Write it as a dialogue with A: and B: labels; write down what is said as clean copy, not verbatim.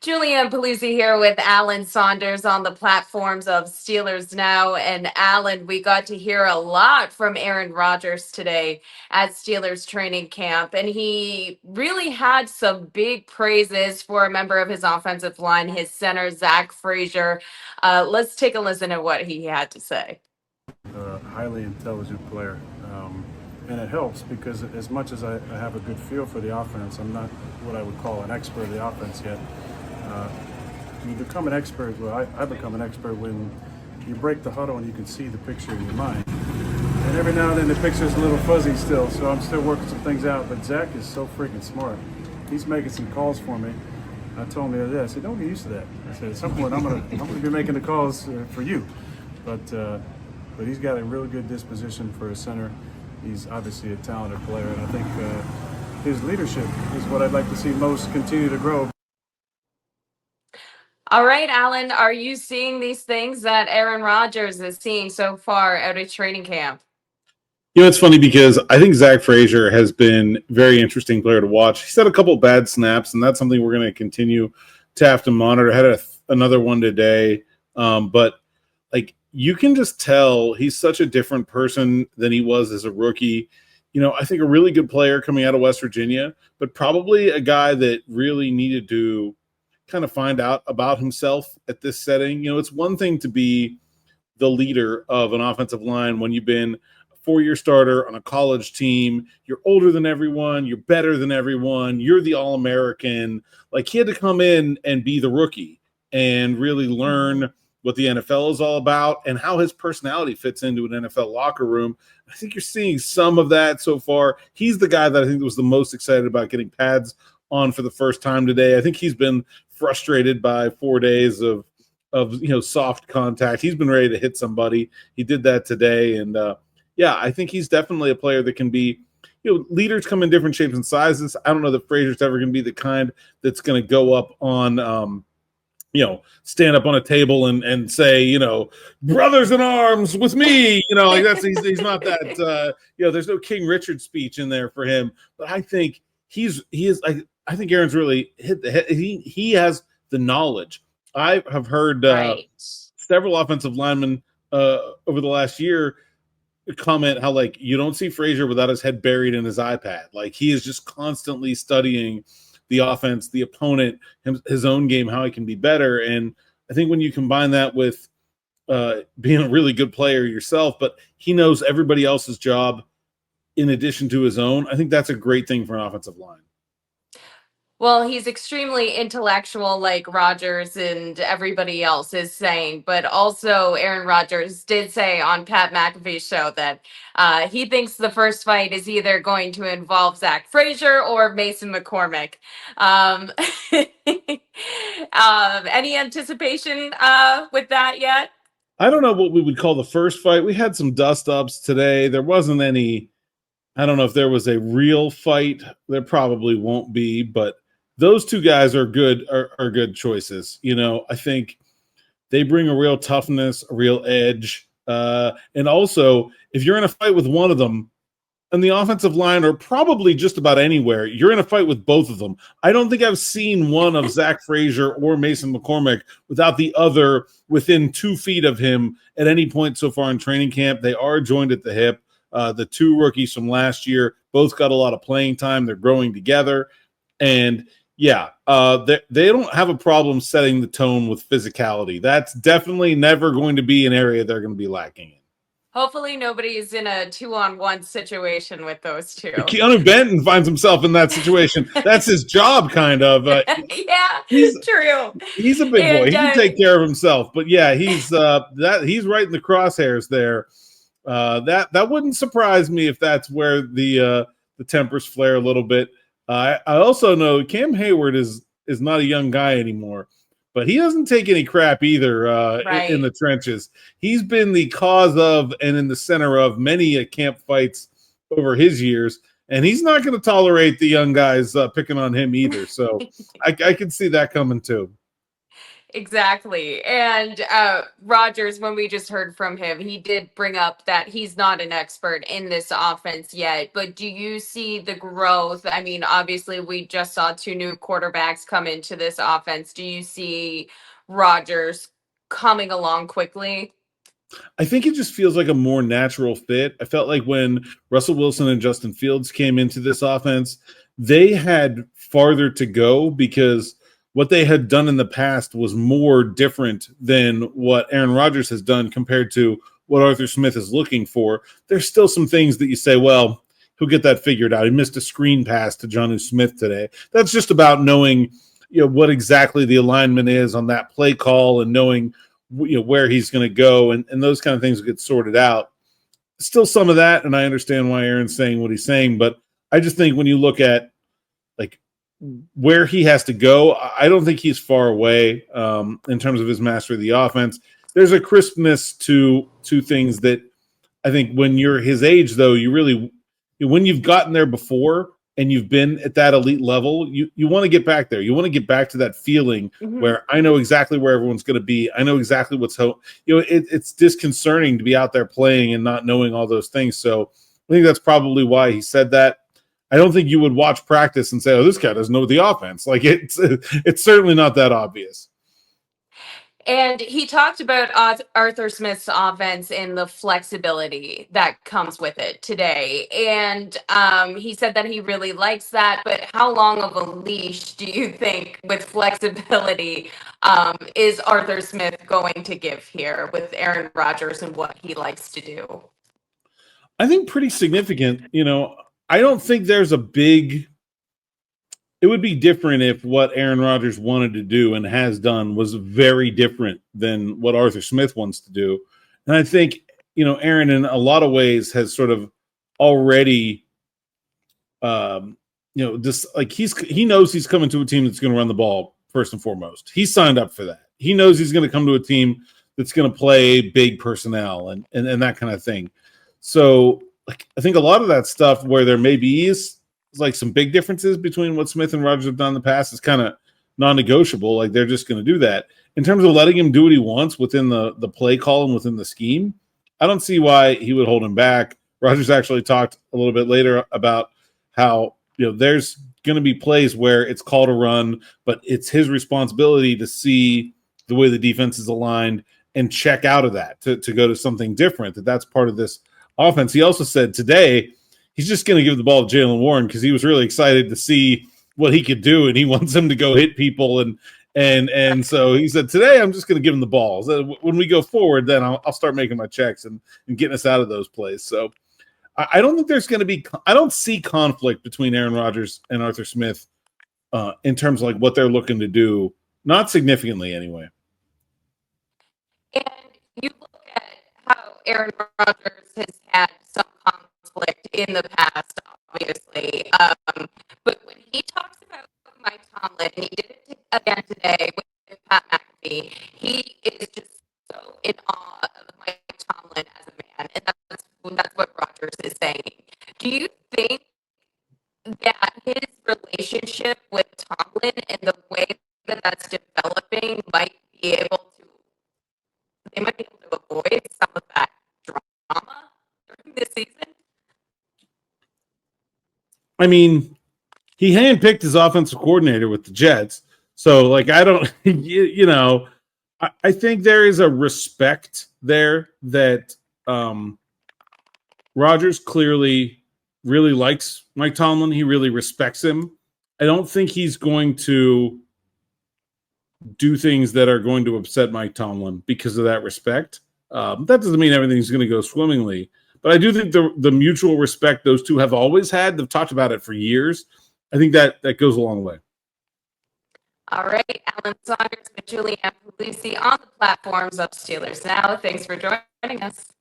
A: Julian Paluzzi here with Alan Saunders on the platforms of Steelers Now. And Alan, we got to hear a lot from Aaron Rodgers today at Steelers training camp. And he really had some big praises for a member of his offensive line, his center, Zach Frazier. Let's take a listen to what he had to say.
B: Highly intelligent player. And it helps because as much as I have a good feel for the offense, I'm not what I would call an expert of the offense yet. You become an expert, I become an expert when you break the huddle and you can see the picture in your mind. And every now and then the picture's a little fuzzy still, so I'm still working some things out. But Zach is so freaking smart. He's making some calls for me. I told him the other day, I said, don't get used to that. I said, at some point I'm gonna be making the calls for you. But he's got a really good disposition for a center. He's obviously a talented player, and I think his leadership is what I'd like to see most continue to grow.
A: All right, Alan, are you seeing these things that Aaron Rodgers is seeing so far out of training camp?
C: It's funny because I think Zach Frazier has been a very interesting player to watch. He's had a couple bad snaps, and that's something we're going to continue to have to monitor. I had another one today, but you can just tell he's such a different person than he was as a rookie. I think a really good player coming out of West Virginia, but probably a guy that really needed to kind of find out about himself at this setting. It's one thing to be the leader of an offensive line when you've been a four-year starter on a college team. You're older than everyone. You're better than everyone. You're the All-American. He had to come in and be the rookie and really learn what the NFL is all about and how his personality fits into an NFL locker room. I think you're seeing some of that so far. He's the guy that I think was the most excited about getting pads on for the first time today. I think he's been frustrated by 4 days of soft contact. He's been ready to hit somebody. He did that today, and I think he's definitely a player that can be. Leaders come in different shapes and sizes. I don't know that Frazier's ever going to be the kind that's going to go up on. Stand up on a table and say, brothers in arms with me, he's not that, there's no King Richard speech in there for him. But I think I think Aaron's really hit the head. He has the knowledge. I have heard several offensive linemen over the last year comment how you don't see Frazier without his head buried in his iPad. He is just constantly studying the offense, the opponent, his own game, how he can be better. And I think when you combine that with being a really good player yourself, but he knows everybody else's job in addition to his own, I think that's a great thing for an offensive line.
A: Well, he's extremely intellectual, like Rodgers and everybody else is saying. But also, Aaron Rodgers did say on Pat McAfee's show that he thinks the first fight is either going to involve Zach Frazier or Mason McCormick. Any anticipation with that yet?
C: I don't know what we would call the first fight. We had some dust-ups today. There wasn't any. I don't know if there was a real fight. There probably won't be, but those two guys are good choices. I think they bring a real toughness, a real edge. And also, if you're in a fight with one of them on the offensive line or probably just about anywhere, you're in a fight with both of them. I don't think I've seen one of Zach Frazier or Mason McCormick without the other within 2 feet of him at any point so far in training camp. They are joined at the hip. The two rookies from last year both got a lot of playing time. They're growing together. And they don't have a problem setting the tone with physicality. That's definitely never going to be an area they're going to be lacking in.
A: Hopefully nobody's in a 2-on-1 situation with those two.
C: Keanu Benton finds himself in that situation. That's his job, kind of.
A: True.
C: He's a big boy. He can take care of himself. But yeah, he's right in the crosshairs there. That wouldn't surprise me if that's where the tempers flare a little bit. I also know Cam Hayward is not a young guy anymore, but he doesn't take any crap either in the trenches. He's been the cause of and in the center of many camp fights over his years, and he's not going to tolerate the young guys picking on him either. So I can see that coming too.
A: Exactly. And Rodgers, when we just heard from him, he did bring up that he's not an expert in this offense yet. But do you see the growth? I mean, obviously, we just saw two new quarterbacks come into this offense. Do you see Rodgers coming along quickly?
C: I think it just feels like a more natural fit. I felt like when Russell Wilson and Justin Fields came into this offense, they had farther to go because what they had done in the past was more different than what Aaron Rodgers has done compared to what Arthur Smith is looking for. There's still some things that you say, well, he'll get that figured out. He missed a screen pass to Jonnu Smith today. That's just about knowing, what exactly the alignment is on that play call and knowing where he's going to go, and those kind of things will get sorted out. Still some of that, and I understand why Aaron's saying what he's saying, but I just think when you look at like where he has to go, I don't think he's far away in terms of his mastery of the offense. There's a crispness to things that I think when you're his age, though, you really, when you've gotten there before and you've been at that elite level, you want to get back there. You want to get back to that feeling where I know exactly where everyone's going to be. I know exactly it's disconcerting to be out there playing and not knowing all those things. So I think that's probably why he said that. I don't think you would watch practice and say, oh, this guy doesn't know the offense. Like it's certainly not that obvious.
A: And he talked about Arthur Smith's offense and the flexibility that comes with it today. And he said that he really likes that. But how long of a leash do you think, with flexibility, is Arthur Smith going to give here with Aaron Rodgers and what he likes to do?
C: I think pretty significant. I don't think there's a big. It would be different if what Aaron Rodgers wanted to do and has done was very different than what Arthur Smith wants to do. And I think, Aaron in a lot of ways has sort of already, just like he knows he's coming to a team that's going to run the ball first and foremost. He signed up for that. He knows he's going to come to a team that's going to play big personnel and that kind of thing. So like, I think a lot of that stuff where there maybe is like some big differences between what Smith and Rodgers have done in the past is kind of non-negotiable. Like they're just going to do that. In terms of letting him do what he wants within the play call and within the scheme, I don't see why he would hold him back. Rodgers actually talked a little bit later about how, there's going to be plays where it's call to run, but it's his responsibility to see the way the defense is aligned and check out of that to go to something different. That's part of this offense. He also said today, he's just going to give the ball to Jaylen Warren because he was really excited to see what he could do, and he wants him to go hit people. And so he said, today I'm just going to give him the ball. So when we go forward, then I'll start making my checks and getting us out of those plays. So I don't think there's going to be – I don't see conflict between Aaron Rodgers and Arthur Smith in terms of like what they're looking to do, not significantly anyway.
A: And you look at how Aaron Rodgers has had some conflict in the past, obviously. But when he talks about Mike Tomlin, and he did it again today with Pat McAfee, he is just so in awe of Mike Tomlin as a man, and that's what Rodgers is saying. Do you think that his relationship with Tomlin and the way that that's developing might be able to avoid some of that drama during this season?
C: I mean, he handpicked his offensive coordinator with the Jets. So, like, I don't, I think there is a respect there that Rodgers clearly really likes Mike Tomlin. He really respects him. I don't think he's going to do things that are going to upset Mike Tomlin because of that respect. That doesn't mean everything's going to go swimmingly. But I do think the mutual respect those two have always had, they've talked about it for years. I think that goes a long way.
A: All right, Alan Saunders and Julianne Puglisi on the platforms of Steelers Now. Thanks for joining us.